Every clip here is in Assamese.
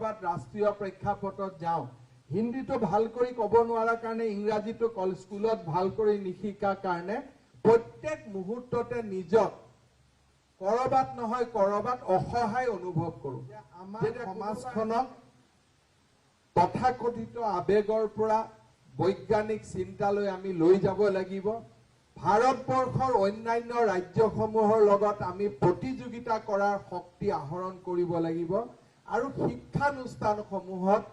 কৰবাত ৰাষ্ট্ৰীয় প্ৰেক্ষাপটত যাওঁ হিন্দীটো ভাল কৰি ক'ব নোৱাৰাৰ কাৰণে ইংৰাজীটো স্কুলত ভাল কৰি নিশিকাৰ কাৰণে প্ৰত্যেক মুহূৰ্ততে নিজক কৰবাত নহয় কৰবাত অসহায় অনুভৱ কৰোঁ আমাৰ সমাজখনক তথাকথিত আবেগৰ পৰা বৈজ্ঞানিক চিন্তালৈ আমি লৈ যাব লাগিব ভাৰতবৰ্ষৰ অন্যান্য ৰাজ্যসমূহৰ লগত আমি প্ৰতিযোগিতা কৰাৰ শক্তি আহৰণ কৰিব লাগিব আৰু শিক্ষানুষ্ঠানসমূহত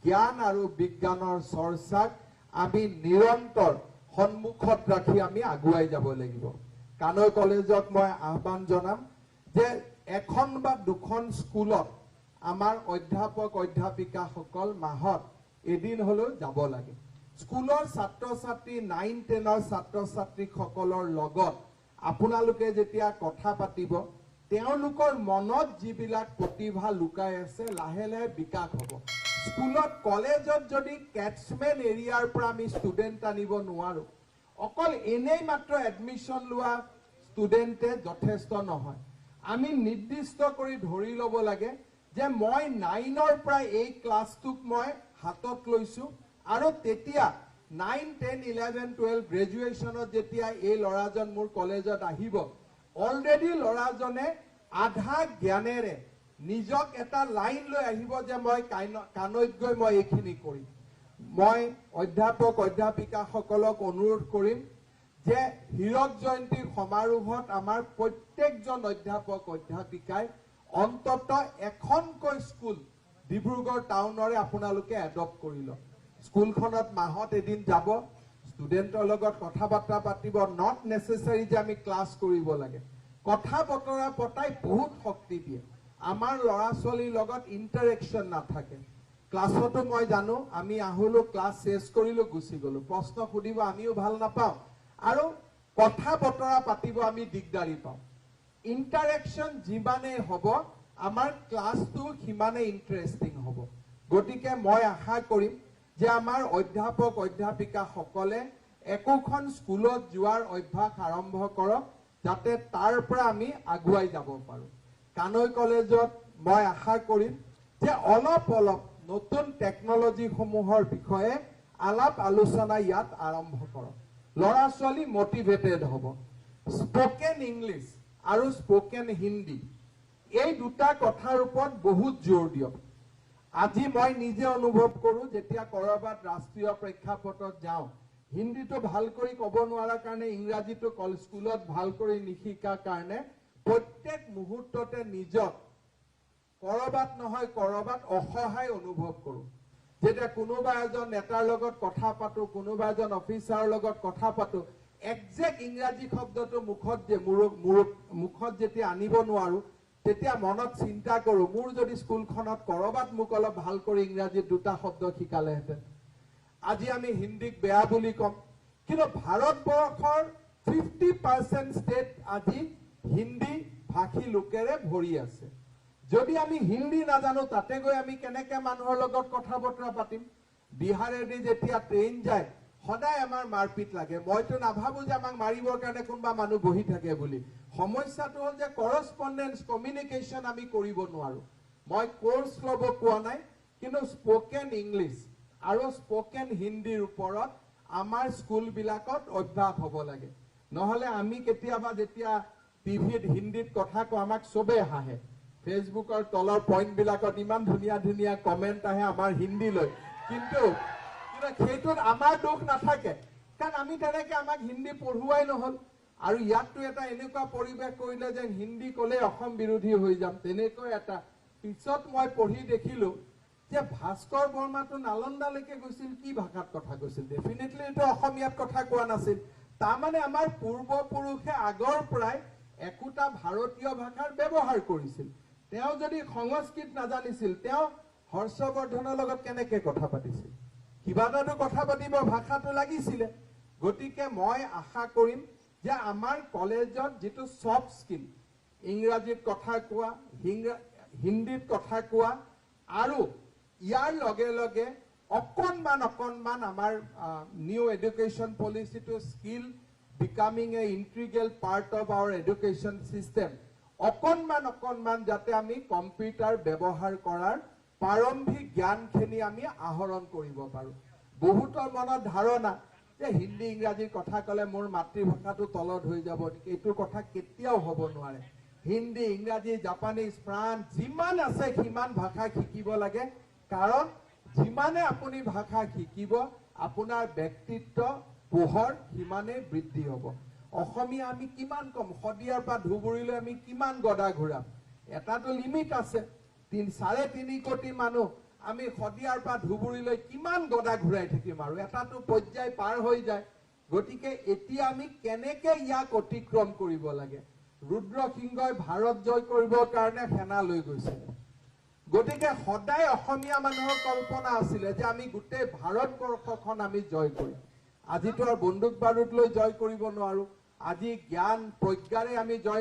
জ্ঞান আৰু বিজ্ঞানৰ চৰ্চাক আমি নিৰন্তৰ সন্মুখত ৰাখি আমি আগুৱাই যাব লাগিব কানৈ কলেজক মই আহ্বান জনাম যে এখন বা দুখন স্কুলত আমাৰ অধ্যাপক অধ্যাপিকাসকল মাহত এদিন হলেও যাব লাগে স্কুলৰ ছাত্ৰ ছাত্ৰী 9-10ৰ ছাত্ৰ ছাত্ৰীসকলৰ লগত আপোনালোকে যেতিয়া কথা পাতিব তেওঁলোকৰ মনত যিবিলাক প্ৰতিভা লুকাই আছে লাহে লাহে বিকাশ হ'ব স্কুলত কলেজত যদি কেটছমেন এৰিয়াৰ পৰা আমি ষ্টুডেণ্ট আনিব নোৱাৰো অকল এনেই মাত্ৰ এডমিশ্যন লোৱা ষ্টুডেণ্টে যথেষ্ট নহয় আমি নিৰ্দিষ্ট কৰি ধৰি ল'ব লাগে যে মই 9ৰ পৰা এই ক্লাছটোক মই হাতত লৈছো আৰু তেতিয়া 9, 10, 11, 12 গ্ৰেজুৱেশ্যনত যেতিয়া এই ল'ৰাজন মোৰ কলেজত আহিব অলৰেডি ল'ৰাজনে আধা জ্ঞানেৰে নিজক এটা লাইন লৈ আহিব যে মই কানৈত গৈ মই এইখিনি কৰিম মই অধ্যাপক অধ্যাপিকাসকলক অনুৰোধ কৰিম যে হীৰক জয়ন্তীৰ সমাৰোহত আমাৰ প্ৰত্যেকজন অধ্যাপক অধ্যাপিকাই অন্তত এখনকৈ স্কুল ডিব্ৰুগড় টাউনৰে আপোনালোকে এডপ্ট কৰি লওক স্কুলখনত মাহত এদিন যাব ষ্টুডেণ্টৰ লগত কথা বাৰ্তা পাতিব নট নেচেচাৰি যে আমি ক্লাছ কৰিব লাগে কথা বতৰা পতাই বহুত শক্তি দিয়ে আমাৰ ল'ৰা ছোৱালীৰ লগত ইণ্টাৰেকশ্যন নাথাকে ক্লাছতো মই জানো আমি আহিলো ক্লাছ শেষ কৰিলো গুচি গলো প্ৰশ্ন সুধিব আমিও ভাল নাপাওঁ আৰু কথা বতৰা পাতিব আমি দিগদাৰি পাওঁ ইণ্টাৰেকশ্যন যিমানেই হ'ব আমাৰ ক্লাছটো সিমানেই ইণ্টাৰেষ্টিং হ'ব গতিকে মই আশা কৰিম যে আমাৰ অধ্যাপক অধ্যাপিকাসকলে একোখন স্কুলত যোৱাৰ অভ্যাস আৰম্ভ কৰক যাতে তাৰ পৰা আমি আগুৱাই যাব পাৰোঁ কানৈ কলেজত মই আশা কৰিম যে অলপ অলপ নতুন টেকনলজিসমূহৰ বিষয়ে আলাপ আলোচনা ইয়াত আৰম্ভ কৰক ল'ৰা ছোৱালী মটিভেটেড হ'ব স্পোকেন ইংলিছ আৰু স্পোকেন হিন্দী এই দুটা কথাৰ ওপৰত বহুত জোৰ দিয়ক আজি মই নিজে অনুভৱ কৰোঁ যেতিয়া কৰবাত ৰাষ্ট্ৰীয় প্ৰেক্ষাপটত যাওঁ হিন্দীটো ভাল কৰি ক'ব নোৱাৰাৰ কাৰণে ইংৰাজীটো স্কুলত ভাল কৰি নিশিকাৰ কাৰণে প্ৰত্যেক মুহূৰ্ততে নিজক কৰবাত নহয় কৰবাত অসহায় অনুভৱ কৰোঁ যেতিয়া কোনোবা এজন নেতাৰ লগত কথা পাতো কোনোবা এজন অফিচাৰৰ লগত কথা পাতো একজেক্ট ইংৰাজী শব্দটো মুখত যেতিয়া আনিব নোৱাৰো তেতিয়া মনত চিন্তা কৰোঁ মোৰ যদি স্কুলখনত কৰবাত মোক অলপ ভাল কৰি ইংৰাজীত দুটা শব্দ শিকালেহেঁতেন আজি আমি হিন্দীক বেয়া বুলি কম কিন্তু ভাৰতবৰ্ষৰ 50% ষ্টেট আজি হিন্দী ভাষী লোকেৰে ভৰি আছে যদি আমি হিন্দী নাজানো তাতে গৈ আমি কেনেকে মানুহৰ লগত কথা বতৰা পাতিম বিহাৰেদি যেতিয়া ট্ৰেইন যায় সদায় আমাৰ মাৰপিট লাগে মইতো নাভাবো যে আমাক মাৰিবৰ কাৰণে কোনোবা মানুহ বহি থাকে বুলি সমস্যাটো হ'ল যে কৰস্পন্ডেন্স কমিউনিকেশ্যন আমি কৰিব নোৱাৰো মই কোৰ্স ল'ব কোৱা নাই কিন্তু স্পোকেন ইংলিছ আৰু স্পোকেন হিন্দীৰ ওপৰত আমাৰ স্কুলবিলাকত অভ্যাস হ'ব লাগে নহলে আমি কেতিয়াবা যেতিয়া টিভিত হিন্দীত কথা কওঁ আমাক চবে হাঁহে ফেচবুকৰ তলৰ পইণ্টবিলাকত ইমান ধুনীয়া ধুনীয়া কমেণ্ট আহে আমাৰ হিন্দীলৈ কিন্তু সেইটোত আমাৰ দোষ নাথাকে কাৰণ আমি তেনেকে আমাক হিন্দী পঢ়ুৱাই নহল আৰু ইয়াতটো এটা এনেকুৱা পৰিৱেশ কৰিলে যে হিন্দী ক'লে অসম বিৰোধী হৈ যাম তেনেকৈ এটা পিছত মই পঢ়ি দেখিলো যে ভাস্কৰ বৰ্মাটো নালন্দালৈকে গৈছিল কি ভাষাত কথা কৈছিল ডেফিনেটলি এইটো অসমীয়াত কথা কোৱা নাছিল তাৰমানে আমাৰ পূৰ্বপুৰুষে আগৰ পৰাই একোটা ভাৰতীয় ভাষাৰ ব্যৱহাৰ কৰিছিল তেওঁ যদি সংস্কৃত নাজানিছিল তেওঁ হৰ্ষবৰ্ধনৰ লগত কেনেকে কথা পাতিছিল কিবা এটাতো কথা পাতিব ভাষাটো লাগিছিলে গতিকে মই আশা কৰিম যে আমাৰ কলেজত যেটো সফট স্কিল ইংৰাজীত কথা কোৱা হিন্দীত কথা কোৱা আৰু ইয়াৰ লগে লগে অকনমান আমাৰ নিউ এডুকেশ্যন পলিচিটো skill becoming a integral part of our education system অকনমান যাতে আমি কম্পিউটাৰ ব্যৱহাৰ কৰাৰ প্ৰাৰম্ভিক জ্ঞানখিনি আমি আহৰণ কৰিব পাৰোঁ। বহুতৰ মনত ধাৰণা যে হিন্দী ইংৰাজীৰ কথা ক'লে মোৰ মাতৃভাষাটো তলত হৈ যাব, এইটো কথা কেতিয়াও হ'ব নোৱাৰে। হিন্দী ইংৰাজী জাপানীজ ফ্ৰান্স যিমান আছে সিমান ভাষা শিকিব লাগে, কাৰণ যিমানে আপুনি ভাষা শিকিব আপোনাৰ ব্যক্তিত্ব পোহৰ সিমানেই বৃদ্ধি হ'ব। অসমীয়া আমি কিমান কম, শদিয়াৰ পৰা ধুবুৰীলৈ আমি কিমান গদা ঘূৰাম, এটাতো লিমিট আছে। 3.5 কোটি মানুহ আমি শদিয়াৰ পৰা ধুবুৰীলৈ কিমান গদা ঘূৰাই থাকিম, আৰু এটাতো পৰ্যায় পাৰ হৈ যায়। গতিকে এতিয়া আমি কেনেকে ইয়াক অতিক্ৰম কৰিব লাগে। ৰুদ্ৰসিংহই ভাৰত জয় কৰিবৰ কাৰণে সেনা লৈ গৈছিল। গতিকে সদায় অসমীয়া মানুহৰ কল্পনা আছিলে যে আমি গোটেই ভাৰতবৰ্ষখন আমি জয় কৰিম। আজিতো আৰু বন্দুক বাৰুদ লৈ জয় কৰিব নোৱাৰো, আজি জ্ঞান প্ৰজ্ঞাৰে আমি জয়